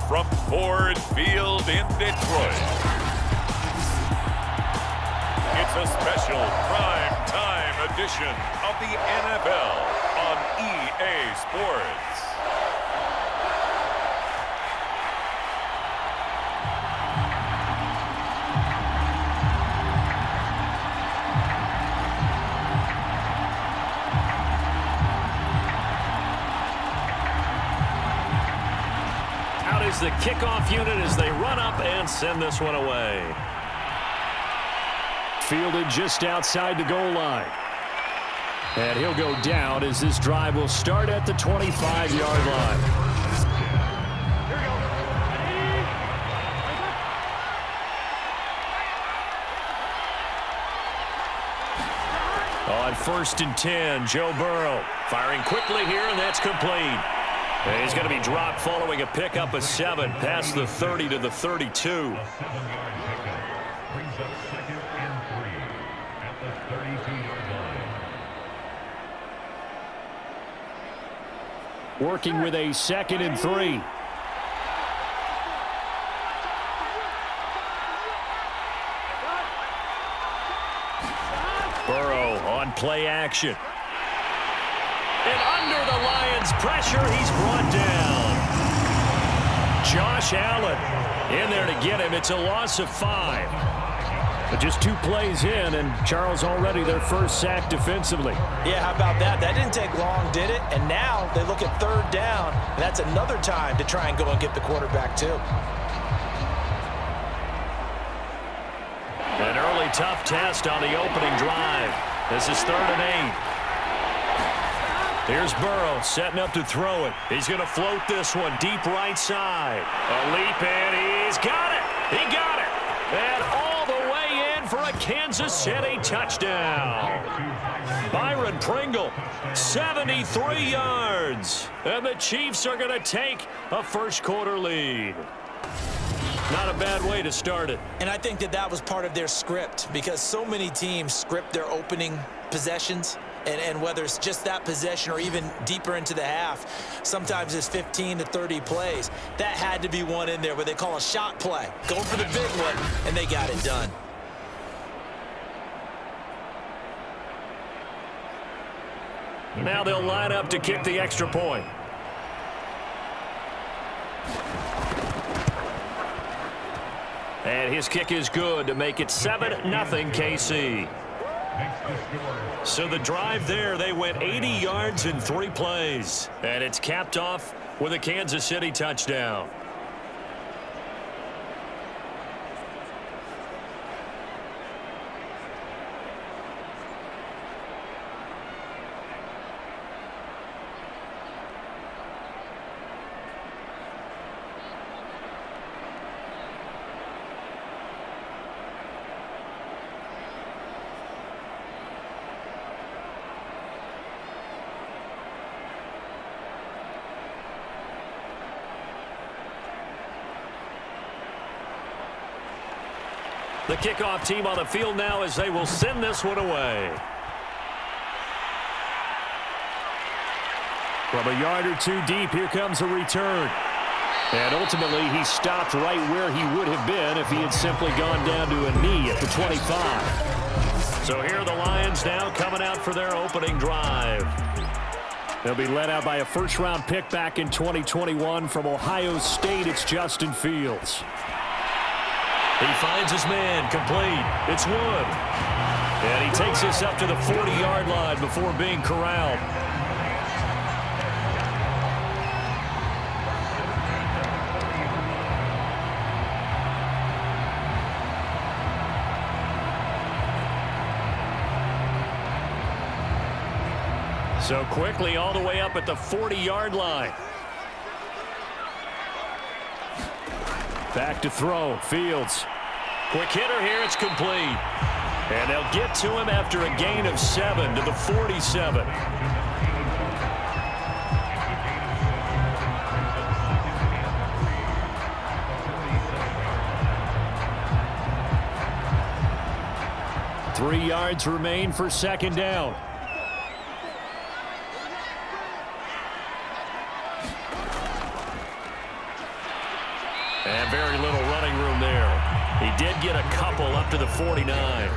from Ford Field in Detroit. It's a special prime time edition of the NFL on EA Sports. Out is the kickoff unit as they run up and send this one away. Fielded just outside the goal line. And he'll go down as this drive will start at the 25-yard line. On 1st and 10, Joe Burrow firing quickly here, and that's complete. And he's going to be dropped following a pickup of 7 past the 30 to the 32. Working with a 2nd and 3. Burrow on play action. And under the Lions' pressure, he's brought down. Josh Allen in there to get him. It's a loss of 5. But just 2 plays in, and Charles already their first sack defensively. Yeah, how about that? That didn't take long, did it? And now they look at 3rd down, and that's another time to try and go and get the quarterback too. An early tough test on the opening drive. This is 3rd and 8. Here's Burrow setting up to throw it. He's going to float this one deep right side. A leap, and he's got it. He got it. And all the way in for a Kansas City touchdown. Byron Pringle, 73 yards. And the Chiefs are going to take a first-quarter lead. Not a bad way to start it. And I think that was part of their script, because so many teams script their opening possessions. And whether it's just that possession or even deeper into the half, sometimes it's 15 to 30 plays. That had to be one in there where they call a shot play. Go for the big one, and they got it done. Now they'll line up to kick the extra point. And his kick is good to make it 7-0 KC. So the drive there, they went 80 yards in 3 plays. And it's capped off with a Kansas City touchdown. The kickoff team on the field now as they will send this one away. From a yard or 2 deep, here comes a return. And ultimately, he stopped right where he would have been if he had simply gone down to a knee at the 25. So here are the Lions now coming out for their opening drive. They'll be led out by a first-round pick back in 2021 from Ohio State. It's Justin Fields. He finds his man, complete. It's Wood. And he takes this up to the 40-yard line before being corralled. So quickly all the way up at the 40-yard line. Back to throw. Fields. Quick hitter here. It's complete. And they'll get to him after a gain of 7 to the 47. Three yards remain for second down. And very little running room there. He did get a couple up to the 49.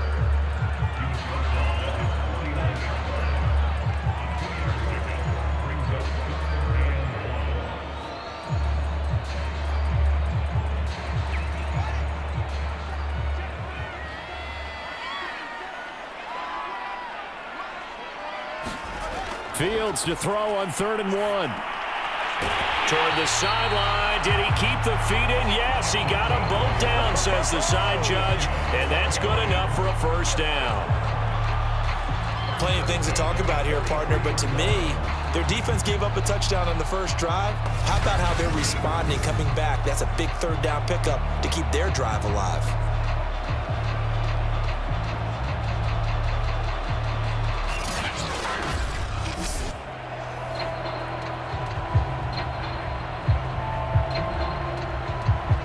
Fields to throw on 3rd and 1. Toward the sideline. Did he keep the feet in? Yes, he got them both down, says the side judge. And that's good enough for a first down. Plenty of things to talk about here, partner, but to me, their defense gave up a touchdown on the first drive. How about how they're responding, coming back? That's a big 3rd down pickup to keep their drive alive.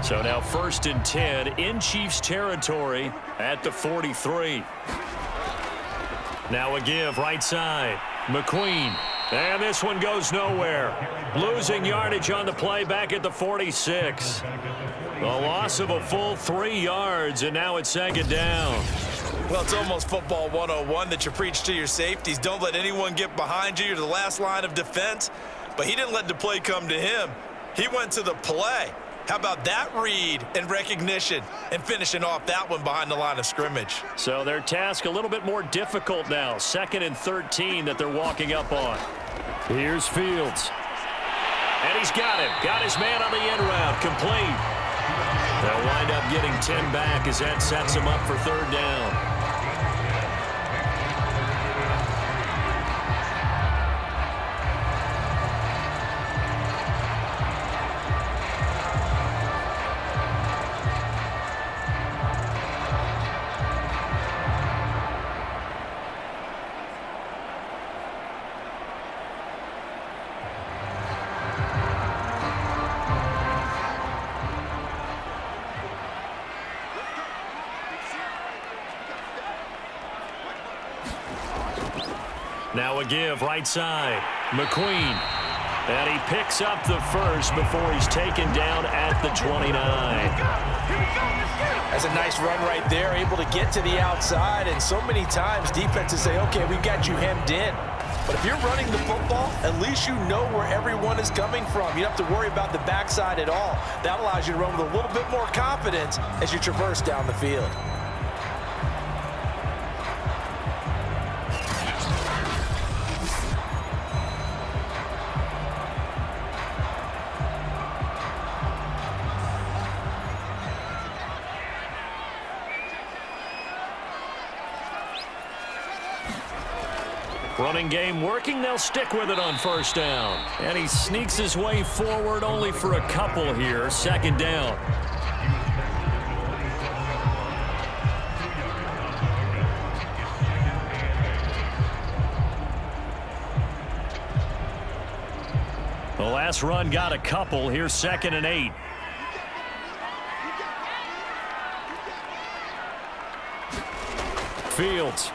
So now 1st and 10 in Chiefs territory at the 43. Now a give right side. McQueen. And this one goes nowhere. Losing yardage on the play back at the 46. A loss of a full 3 yards, and now it's 2nd down. Well, it's almost football 101 that you preach to your safeties. Don't let anyone get behind you. You're the last line of defense. But he didn't let the play come to him. He went to the play. How about that read and recognition and finishing off that one behind the line of scrimmage? So their task a little bit more difficult now. 2nd and 13 that they're walking up on. Here's Fields. And he's got him. Got his man on the end route. Complete. They'll wind up getting 10 back as that sets him up for 3rd down. Now a give right side. McQueen. And he picks up the first before he's taken down at the 29. That's a nice run right there, able to get to the outside. And so many times defenses say, okay, we've got you hemmed in. But if you're running the football, at least you know where everyone is coming from. You don't have to worry about the backside at all. That allows you to run with a little bit more confidence as you traverse down the field. Running game working. They'll stick with it on 1st down. And he sneaks his way forward only for a couple here. 2nd down. The last run got a couple. Here's 2nd and 8. Fields.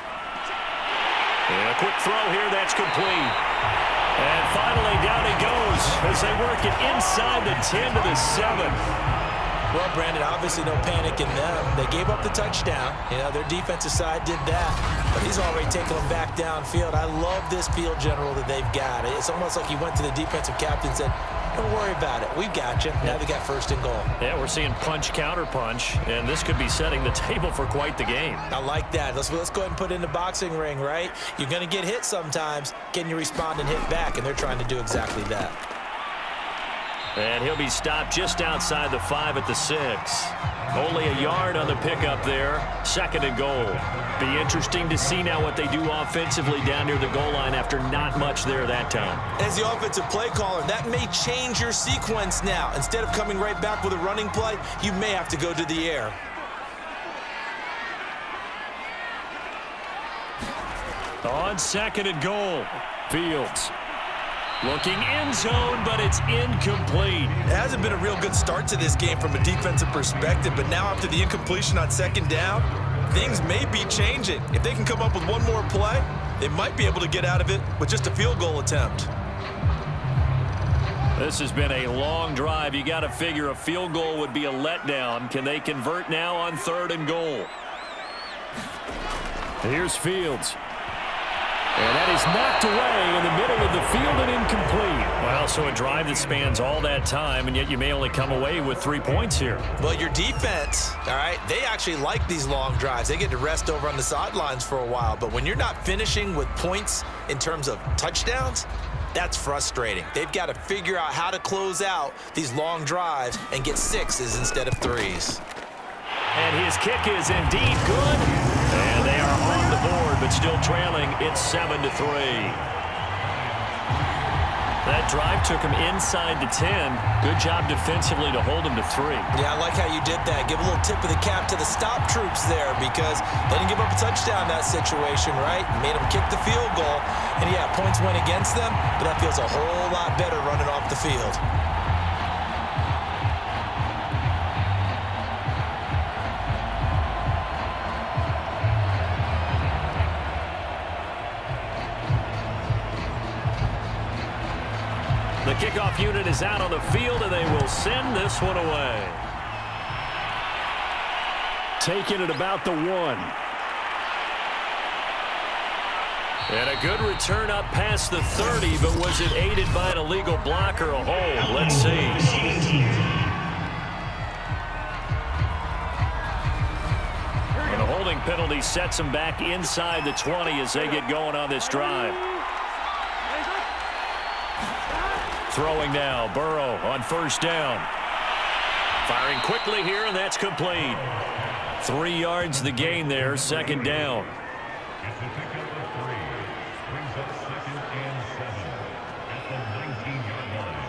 And a quick throw here, that's complete. And finally down he goes as they work it inside the 10 to the 7. Well, Brandon, obviously no panic in them. They gave up the touchdown. You know, their defensive side did that. But he's already taken them back downfield. I love this field general that they've got. It's almost like he went to the defensive captain and said, don't worry about it. We've got you. Now they got 1st and goal. Yeah, we're seeing punch, counter punch, and this could be setting the table for quite the game. I like that. Let's go ahead and put it in the boxing ring, right? You're going to get hit sometimes. Can you respond and hit back? And they're trying to do exactly that. And he'll be stopped just outside the 5 at the 6. Only a yard on the pickup there. 2nd and goal. Be interesting to see now what they do offensively down near the goal line after not much there that time. As the offensive play caller, that may change your sequence now. Instead of coming right back with a running play, you may have to go to the air. On 2nd and goal. Fields. Looking end zone, but it's incomplete. It hasn't been a real good start to this game from a defensive perspective, but now after the incompletion on 2nd down, things may be changing. If they can come up with one more play, they might be able to get out of it with just a field goal attempt. This has been a long drive. You got to figure a field goal would be a letdown. Can they convert now on 3rd and goal? Here's Fields. And that is knocked away in the middle of the field and incomplete. Well, so a drive that spans all that time, and yet you may only come away with 3 points here. Well, your defense, all right, they actually like these long drives. They get to rest over on the sidelines for a while. But when you're not finishing with points in terms of touchdowns, that's frustrating. They've got to figure out how to close out these long drives and get 6s instead of 3s. And his kick is indeed good. And they are on the board, but still trailing. It's 7-3. That drive took him inside the 10. Good job defensively to hold him to 3. Yeah, I like how you did that. Give a little tip of the cap to the stop troops there because they didn't give up a touchdown in that situation, right? Made them kick the field goal. And, yeah, points went against them, but that feels a whole lot better running off the field. The kickoff unit is out on the field, and they will send this one away. Taking it about the 1. And a good return up past the 30, but was it aided by an illegal block or a hold? Let's see. And a holding penalty sets them back inside the 20 as they get going on this drive. Throwing now, Burrow on 1st down. Firing quickly here, and that's complete. 3 yards the gain there, 2nd down. It's a pickup of 3. Brings up 2nd and 7 at the 19-yard line.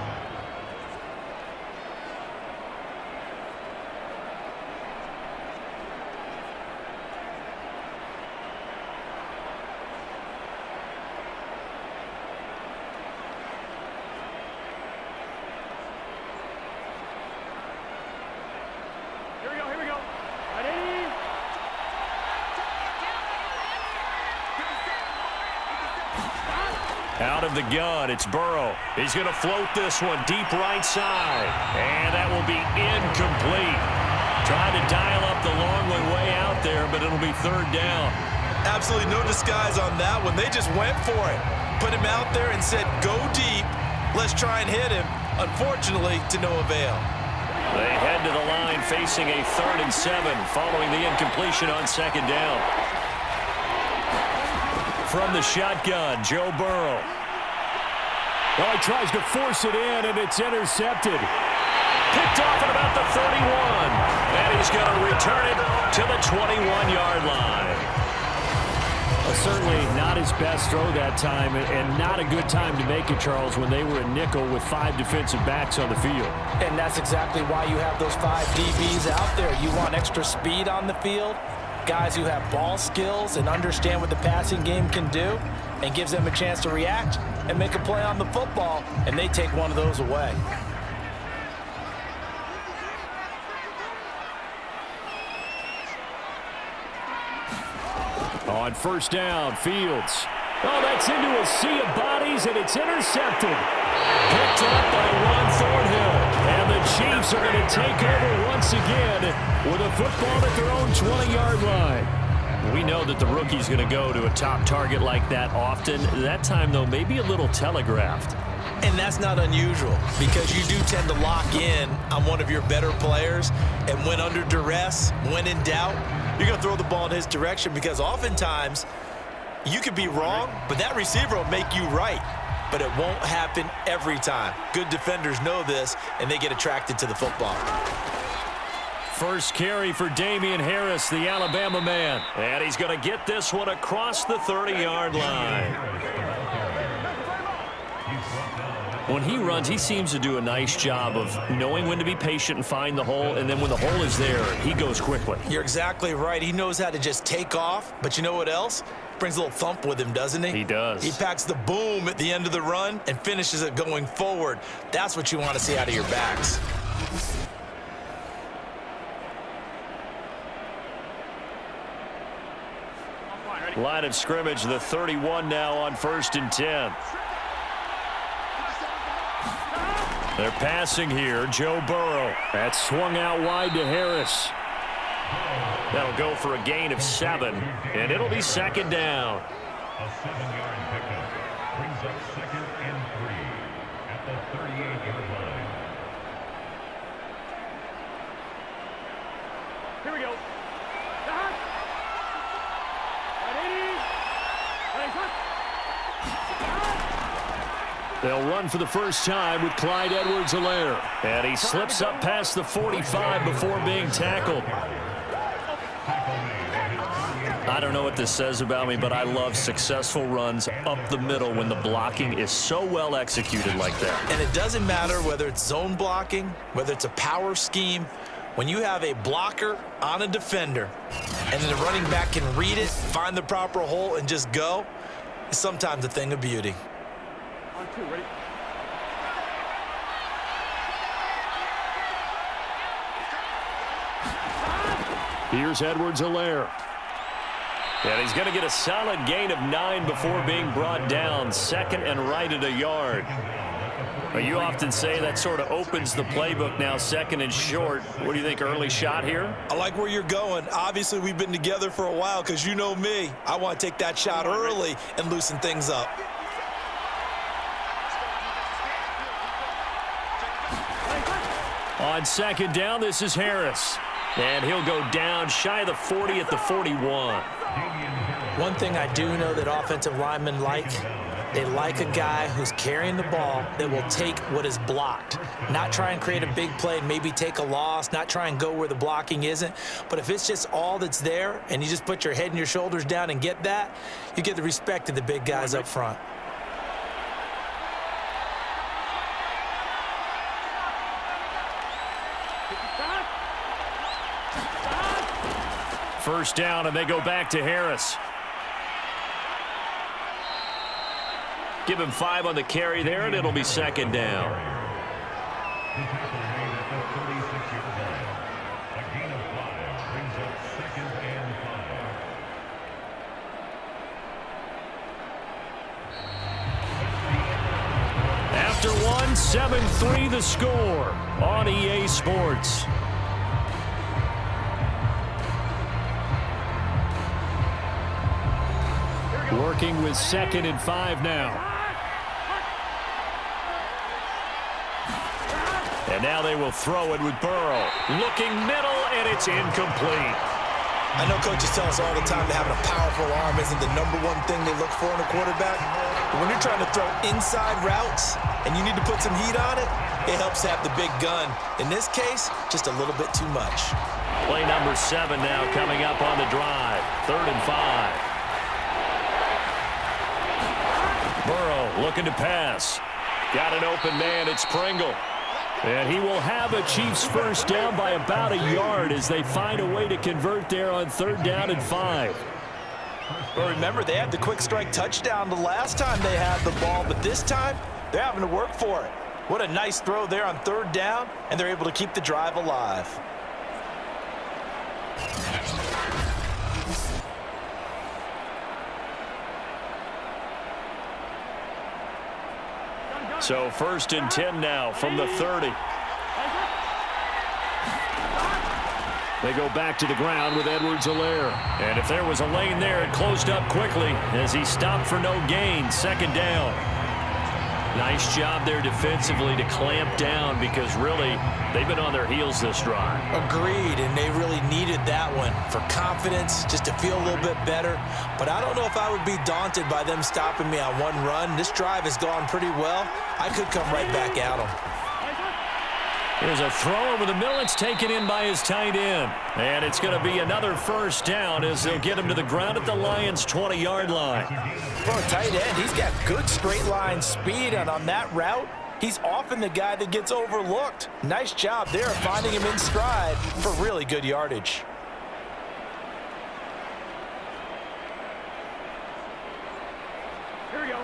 Out of the gun, it's Burrow. He's going to float this one deep right side. And that will be incomplete. Trying to dial up the long way out there, but it'll be 3rd down. Absolutely no disguise on that one. They just went for it. Put him out there and said, go deep. Let's try and hit him. Unfortunately, to no avail. They head to the line facing a 3rd and 7 following the incompletion on 2nd down. From the shotgun, Joe Burrow. Well, he tries to force it in, and it's intercepted. Picked off at about the 31. And he's going to return it to the 21-yard line. Well, certainly not his best throw that time, and not a good time to make it, Charles, when they were a nickel with 5 defensive backs on the field. And that's exactly why you have those 5 DBs out there. You want extra speed on the field, guys who have ball skills and understand what the passing game can do, and gives them a chance to react and make a play on the football, and they take one of those away. On 1st down, Fields. Oh, that's into a sea of bodies, and it's intercepted. Picked up by Ron Thornhill. And the Chiefs are going to take over once again with a football at their own 20-yard line. We know that the rookie's going to go to a top target like that often. That time, though, maybe a little telegraphed. And that's not unusual because you do tend to lock in on one of your better players, and when under duress, when in doubt, you're going to throw the ball in his direction because oftentimes you could be wrong, but that receiver will make you right. But it won't happen every time. Good defenders know this, and they get attracted to the football. First carry for Damian Harris, the Alabama man. And he's going to get this one across the 30-yard line. When he runs, he seems to do a nice job of knowing when to be patient and find the hole, and then when the hole is there, he goes quickly. You're exactly right. He knows how to just take off, but you know what else? Brings a little thump with him, doesn't he? He does. He packs the boom at the end of the run and finishes it going forward. That's what you want to see out of your backs. Line of scrimmage, the 31 now on 1st and 10. They're passing here. Joe Burrow. That swung out wide to Harris. That'll go for a gain of 7, and it'll be second down. A 7-yard pickup brings up 2nd and 3 at the 38-yard line. Here we go. They'll run for the first time with Clyde Edwards-Helaire. And he slips up past the 45 before being tackled. I don't know what this says about me, but I love successful runs up the middle when the blocking is so well executed like that. And it doesn't matter whether it's zone blocking, whether it's a power scheme. When you have a blocker on a defender and then the running back can read it, find the proper hole, and just go, it's sometimes a thing of beauty. On 2, ready? Here's Edwards-Helaire. And he's going to get a solid gain of 9 before being brought down. 2nd and right at a yard. Well, you often say that sort of opens the playbook now, 2nd and short. What do you think, early shot here? I like where you're going. Obviously, we've been together for a while because you know me. I want to take that shot early and loosen things up. On 2nd down, this is Harris. And he'll go down shy of the 40 at the 41. One thing I do know that offensive linemen like, they like a guy who's carrying the ball that will take what is blocked. Not try and create a big play and maybe take a loss, not try and go where the blocking isn't. But if it's just all that's there and you just put your head and your shoulders down and get that, you get the respect of the big guys up front. First down, and they go back to Harris. Give him 5 on the carry there, and it'll be 2nd down. After 1, 7-3 the score on EA Sports. Working with 2nd and 5 now. And now they will throw it with Burrow. Looking middle, and it's incomplete. I know coaches tell us all the time that having a powerful arm isn't the #1 thing they look for in a quarterback. But when you're trying to throw inside routes and you need to put some heat on it, it helps have the big gun. In this case, just a little bit too much. Play number 7 now coming up on the drive. 3rd and 5. Burrow looking to pass. Got an open man. It's Pringle. And he will have a Chiefs first down by about a yard as they find a way to convert there on 3rd down and 5. But remember, they had the quick strike touchdown the last time they had the ball, but this time they're having to work for it. What a nice throw there on 3rd down, and they're able to keep the drive alive. So 1st and 10 now from the 30. They go back to the ground with Edwards-Helaire. And if there was a lane there, it closed up quickly as he stopped for no gain. 2nd down. Nice job there defensively to clamp down because really they've been on their heels this drive. Agreed, and they really needed that one for confidence, just to feel a little bit better. But I don't know if I would be daunted by them stopping me on one run. This drive has gone pretty well. I could come right back at them. Here's a throw over the middle. It's taken in by his tight end. And it's going to be another first down as they'll get him to the ground at the Lions' 20-yard line. For a tight end, he's got good straight line speed, and on that route, he's often the guy that gets overlooked. Nice job there of finding him in stride for really good yardage. Here we go.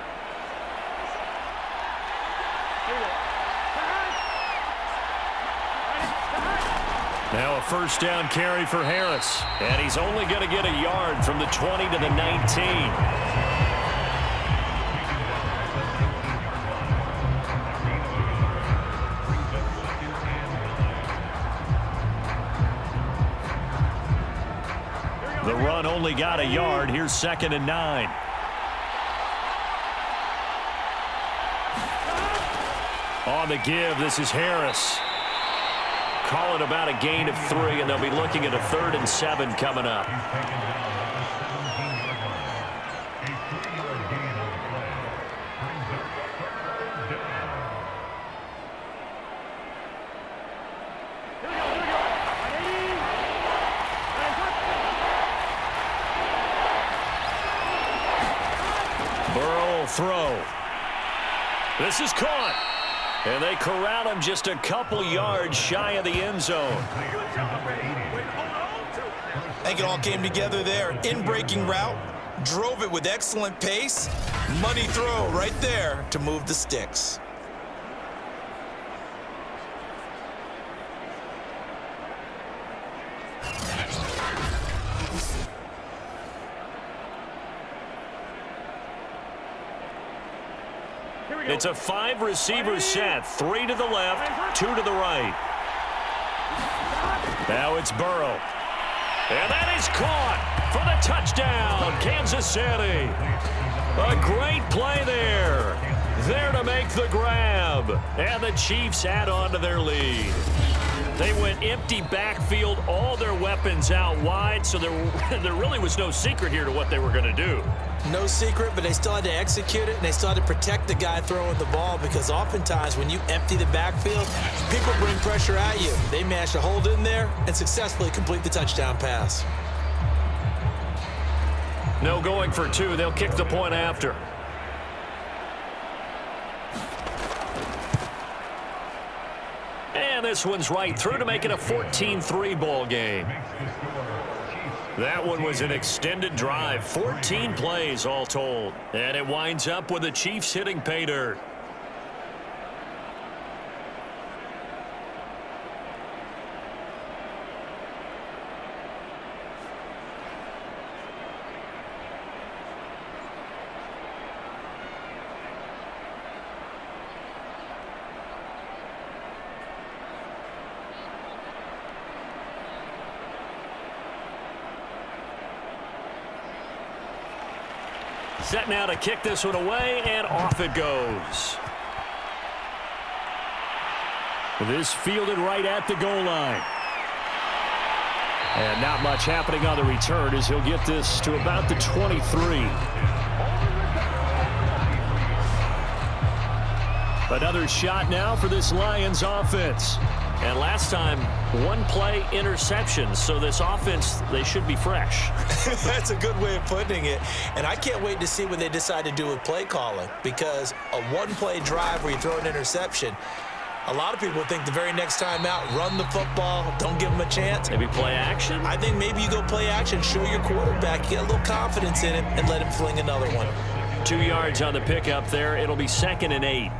Now a first down carry for Harris. And he's only going to get a yard from the 20 to the 19. run only got a yard. Here's 2nd and 9. On the give, this is Harris. Call it about a gain of 3, and they'll be looking at a 3rd and 7 coming up. Burrow will throw. This is caught. And they corral him just a couple yards shy of the end zone. I think it all came together there. In-breaking route, drove it with excellent pace. Money throw right there to move the sticks. It's a 5-receiver set. 3 to the left, 2 to the right. Now it's Burrow. And that is caught for the touchdown, Kansas City. A great play there. There to make the grab. And the Chiefs add on to their lead. They went empty backfield, all their weapons out wide, so there really was no secret here to what they were going to do. No secret, but they still had to execute it, and they still had to protect the guy throwing the ball, because oftentimes when you empty the backfield, people bring pressure at you. They managed to hold in there and successfully complete the touchdown pass. No going for 2. They'll kick the point after. And this one's right through to make it a 14-3 ball game. That one was an extended drive, 14 plays all told. And it winds up with the Chiefs hitting pay dirt. Set now to kick this one away, and off it goes. This fielded right at the goal line. And not much happening on the return as he'll get this to about the 23. Another shot now for this Lions offense. And last time, 1-play interception. So this offense, they should be fresh. That's a good way of putting it. And I can't wait to see what they decide to do with play calling, because a 1-play drive where you throw an interception, a lot of people think the very next time out, run the football, don't give them a chance. Maybe play action? I think maybe you go play action, show your quarterback, get a little confidence in him, and let him fling another one. 2 yards on the pickup there. It'll be 2nd and 8.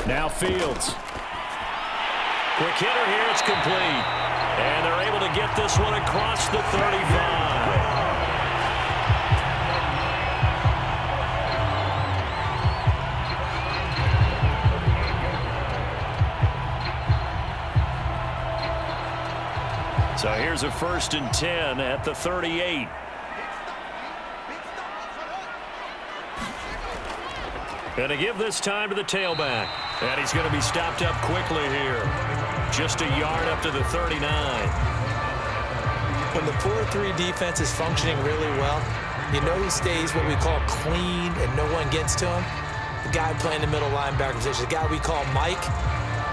Now Fields. Quick hitter here, it's complete. And they're able to get this one across the 35. So here's a 1st and 10 at the 38. Going to give this time to the tailback. And he's going to be stopped up quickly here. Just a yard up to the 39. When the 4-3 defense is functioning really well, you know who stays what we call clean and no one gets to him? The guy playing the middle linebacker position, the guy we call Mike.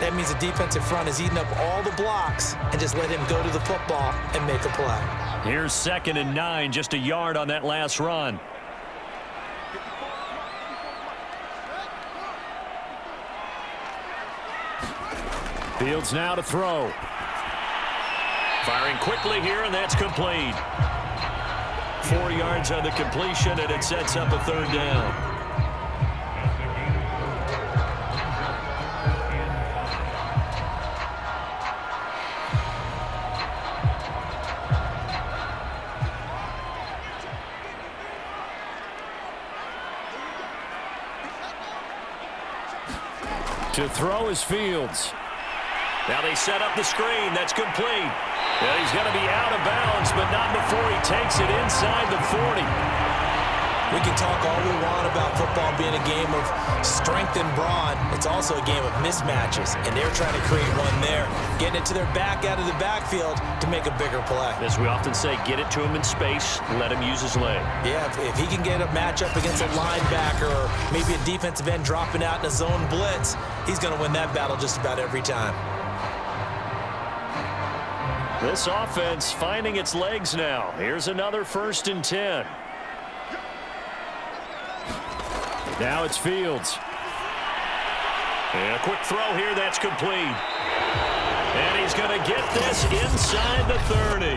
That means the defensive front is eating up all the blocks and just let him go to the football and make a play. Here's 2nd and 9, just a yard on that last run. Fields now to throw. Firing quickly here, and that's complete. 4 yards on the completion, and it sets up a 3rd down. To throw is Fields. Now they set up the screen. That's complete. Well, he's going to be out of bounds, but not before he takes it inside the 40. We can talk all we want about football being a game of strength and brawn. It's also a game of mismatches, and they're trying to create one there, getting it to their back out of the backfield to make a bigger play. As we often say, get it to him in space, let him use his leg. Yeah, if he can get a matchup against a linebacker or maybe a defensive end dropping out in a zone blitz, he's going to win that battle just about every time. This offense finding its legs now. Here's another 1st and 10. Now it's Fields. And a quick throw here, that's complete. And he's going to get this inside the 30.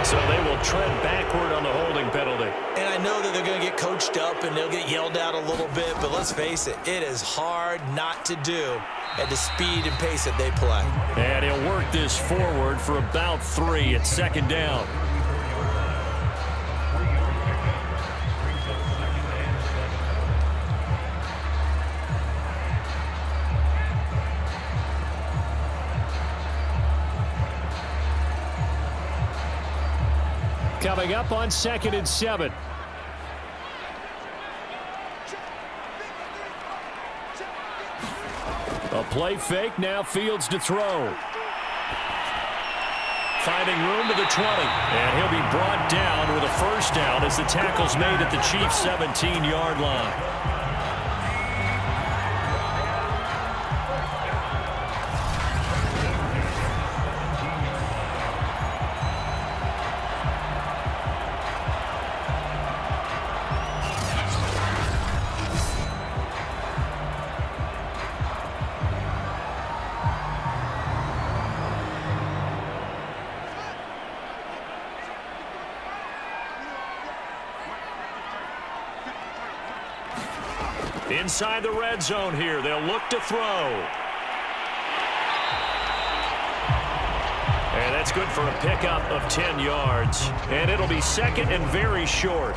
So they will tread backward on the holding penalty. And I know that they're going to get coached up and they'll get yelled at a little bit, but let's face it, it is hard not to do at the speed and pace that they play. And he'll work this forward for about 3 at 2nd down. Coming up on 2nd and 7. A play fake, now Fields to throw. Finding room to the 20. And he'll be brought down with a 1st down as the tackle's made at the Chiefs' 17-yard line. Inside the red zone here, they'll look to throw. And that's good for a pickup of 10 yards. And it'll be 2nd and very short.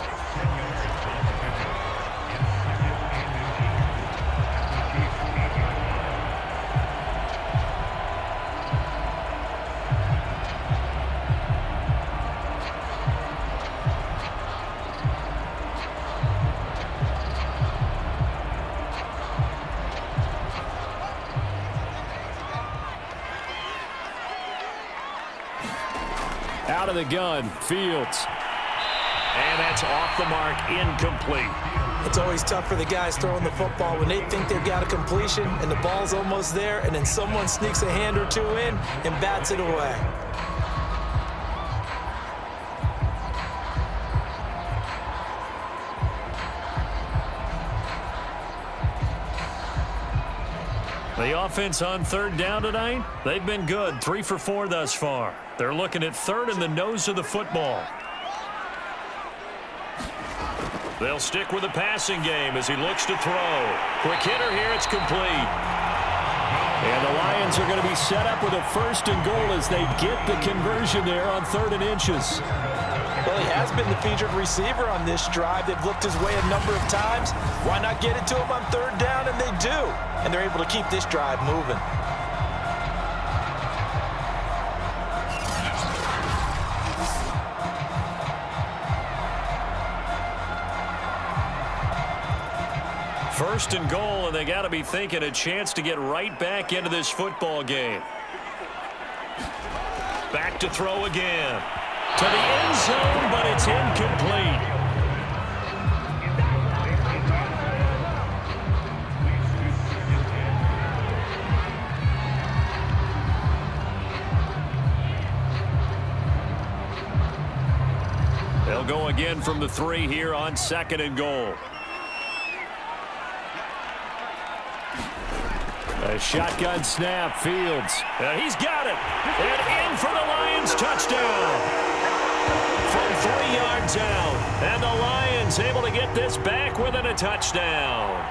Out of the gun, Fields. And that's off the mark, incomplete. It's always tough for the guys throwing the football when they think they've got a completion and the ball's almost there, and then someone sneaks a hand or 2 in and bats it away. The offense on 3rd down tonight, they've been good. 3 for 4 thus far. They're looking at 3rd in the nose of the football. They'll stick with the passing game as he looks to throw. Quick hitter here, it's complete. And the Lions are going to be set up with a 1st and goal as they get the conversion there on 3rd and inches. Well, he has been the featured receiver on this drive. They've looked his way a number of times. Why not get it to him on 3rd down? And they do. And they're able to keep this drive moving. First and goal, and they got to be thinking a chance to get right back into this football game. Back to throw again. To the end zone, but it's incomplete. They'll go again from the 3 here on 2nd and goal. A shotgun snap, Fields. He's got it. And in for the Lions touchdown. From 3 yards out. And the Lions able to get this back within a touchdown.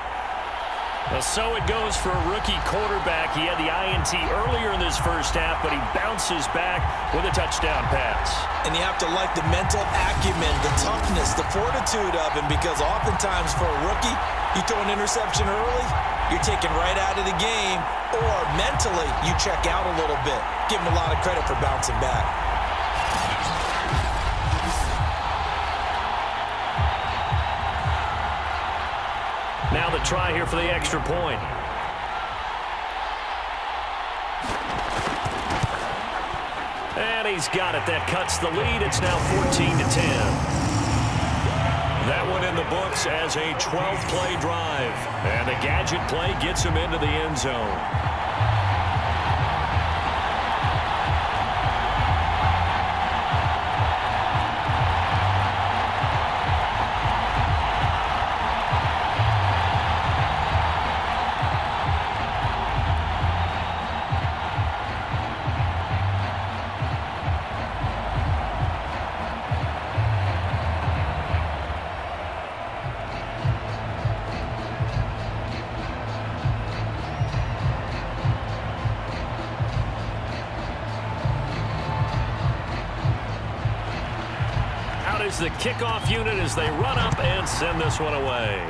Well, so it goes for a rookie quarterback. He had the INT earlier in this first half, but he bounces back with a touchdown pass. And you have to like the mental acumen, the toughness, the fortitude of him, because oftentimes for a rookie, you throw an interception early, you're taken right out of the game, or mentally you check out a little bit. Give him a lot of credit for bouncing back. Now the try here for the extra point. And he's got it. That cuts the lead. It's now 14-10. That one in the books as a 12th play drive. And the gadget play gets him into the end zone. Is the kickoff unit as they run up and send this one away.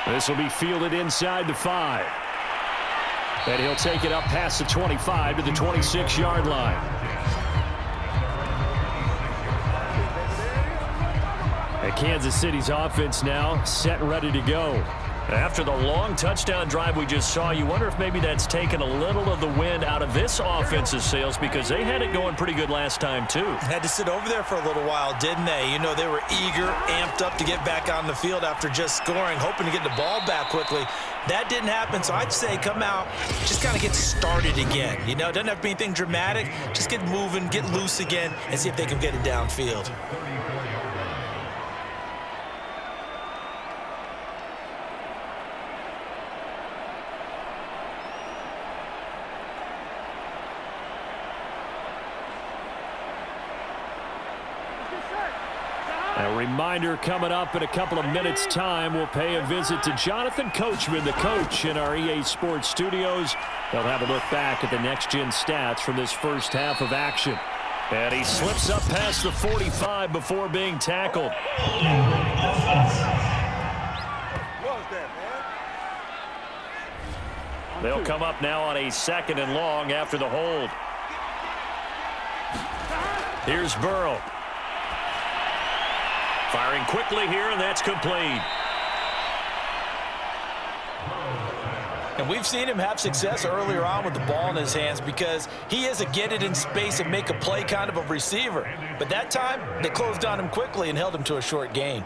This will be fielded inside the 5. And he'll take it up past the 25 to the 26-yard line. And Kansas City's offense now set and ready to go. After the long touchdown drive we just saw, you wonder if maybe that's taken a little of the wind out of this offensive sails, because they had it going pretty good last time too. Had to sit over there for a little while, didn't they? You know, they were eager, amped up to get back on the field after just scoring, hoping to get the ball back quickly. That didn't happen, so I'd say come out, just kind of get started again. You know, it doesn't have to be anything dramatic. Just get moving, get loose again, and see if they can get it downfield. A reminder coming up in a couple of minutes' time. We'll pay a visit to Jonathan Coachman, the coach in our EA Sports studios. They'll have a look back at the next-gen stats from this first half of action. And he slips up past the 45 before being tackled. They'll come up now on a 2nd and long after the hold. Here's Burrow. Firing quickly here, and that's complete. And we've seen him have success earlier on with the ball in his hands because he is a get it in space and make a play kind of a receiver. But that time, they closed on him quickly and held him to a short gain.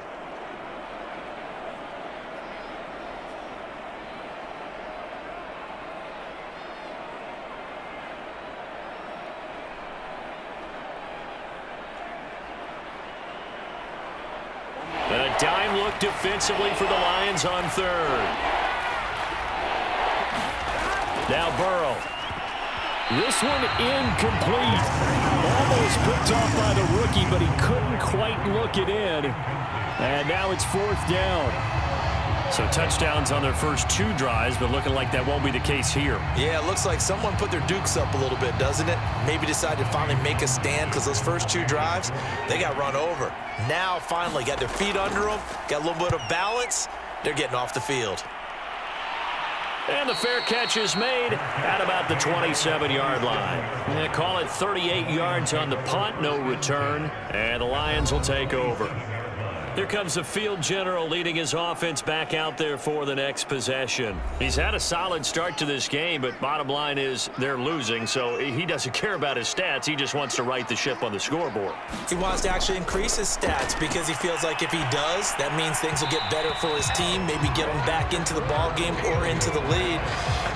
And a dime look defensively for the Lions on 3rd. Now Burrow. This one incomplete. Almost picked off by the rookie, but he couldn't quite look it in. And now it's 4th down. So touchdowns on their first 2 drives, but looking like that won't be the case here. Yeah, it looks like someone put their dukes up a little bit, doesn't it? Maybe decided to finally make a stand because those first 2 drives, they got run over. Now finally got their feet under them, got a little bit of balance. They're getting off the field. And the fair catch is made at about the 27-yard line. They call it 38 yards on the punt, no return, and the Lions will take over. Here comes the field general leading his offense back out there for the next possession. He's had a solid start to this game, but bottom line is they're losing, so he doesn't care about his stats. He just wants to right the ship on the scoreboard. He wants to actually increase his stats because he feels like if he does, that means things will get better for his team, maybe get him back into the ball game or into the lead.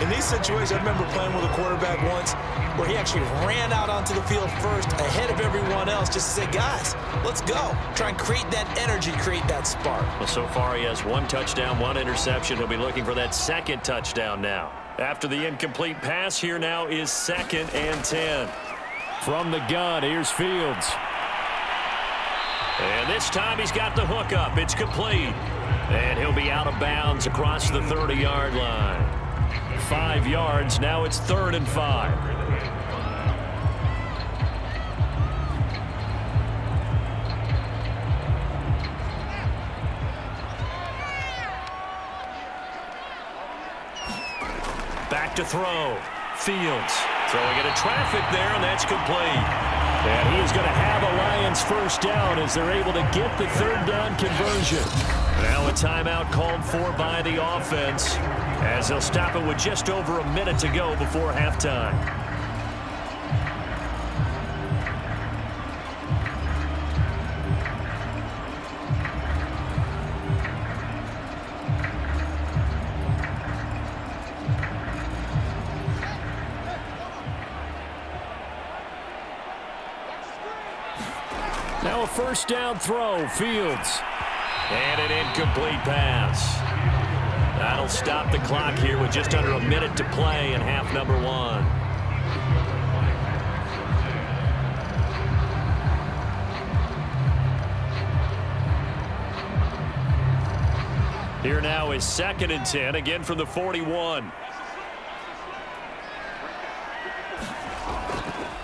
In these situations, I remember playing with a quarterback once where he actually ran out onto the field first ahead of everyone else just to say, guys, let's go. Try and create that energy, create that spark. Well, so far he has 1 touchdown, 1 interception. He'll be looking for that 2nd touchdown now. After the incomplete pass, here now is 2nd and 10. From the gun, here's Fields. And this time he's got the hook up. It's complete. And he'll be out of bounds across the 30-yard line. 5 yards. Now it's 3rd and 5. Back to throw. Fields throwing into traffic there, and that's complete. And he is going to have a Lions first down as they're able to get the 3rd down conversion. Now a timeout called for by the offense as they'll stop it with just over a minute to go before halftime. Now a first down throw. Fields. And an incomplete pass. That'll stop the clock here with just under a minute to play in half number 1. Here now is 2nd and 10, again from the 41.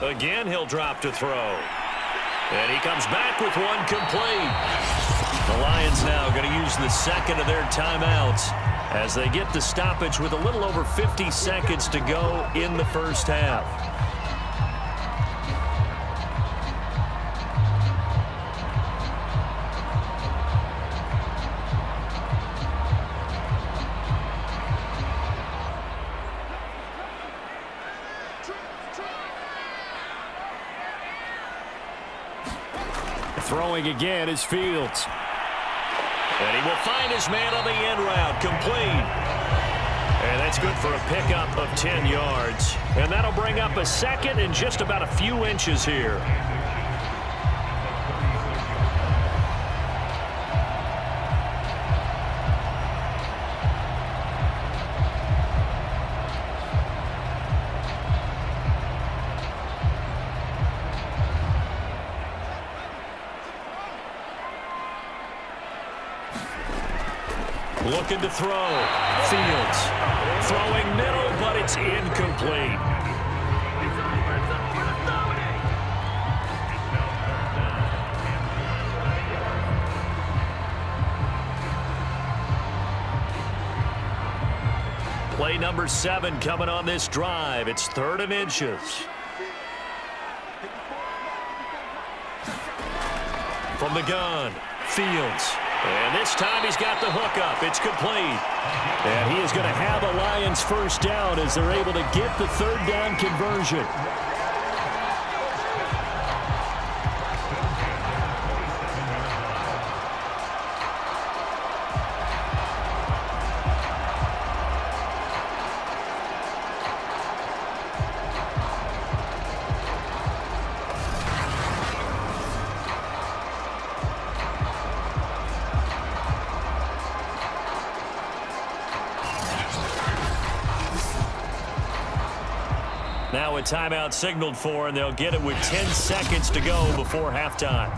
Again, he'll drop to throw. And he comes back with one complete. The Lions now going to use the 2nd of their timeouts as they get the stoppage with a little over 50 seconds to go in the first half. Throwing again is Fields. And he will find his man on the end route, complete. And that's good for a pickup of 10 yards. And that'll bring up a 2nd and just about a few inches here. Looking to throw. Fields throwing middle, but it's incomplete. Play number 7 coming on this drive. It's 3rd and inches. From the gun, Fields. And this time he's got the hook up. It's complete. And he is going to have a Lions first down as they're able to get the 3rd down conversion. Now a timeout signaled for, and they'll get it with 10 seconds to go before halftime.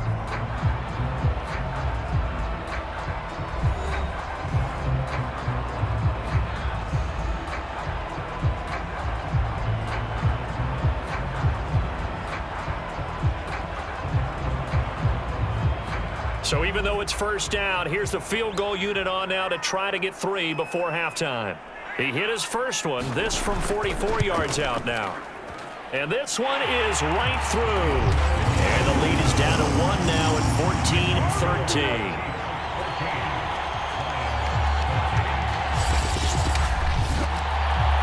So even though it's first down, here's the field goal unit on now to try to get 3 before halftime. He hit his first one, this from 44 yards out now. And this one is right through. And the lead is down to 1 now at 14-13.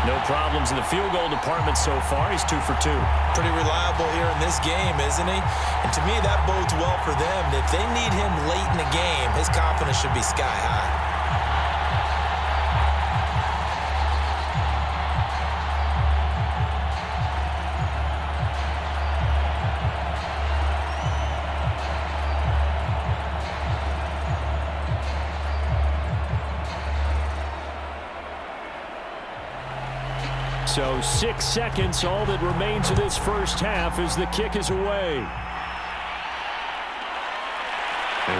No problems in the field goal department so far. He's 2 for 2. Pretty reliable here in this game, isn't he? And to me, that bodes well for them. If they need him late in the game, his confidence should be sky high. So 6 seconds, all that remains of this first half as the kick is away.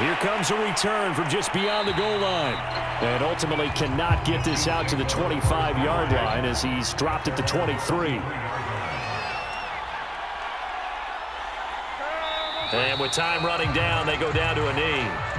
Here comes a return from just beyond the goal line. And ultimately cannot get this out to the 25-yard line as he's dropped it to 23. And with time running down, they go down to a knee.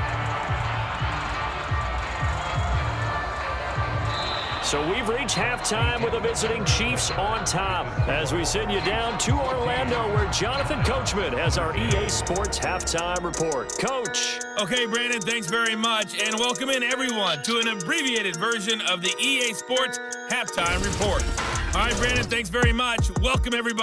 So we've reached halftime with the visiting Chiefs on top as we send you down to Orlando where Jonathan Coachman has our EA Sports Halftime Report. Coach. Okay, Brandon, thanks very much, and welcome in everyone to an abbreviated version of the EA Sports Halftime Report. All right, Brandon, thanks very much. Welcome everybody.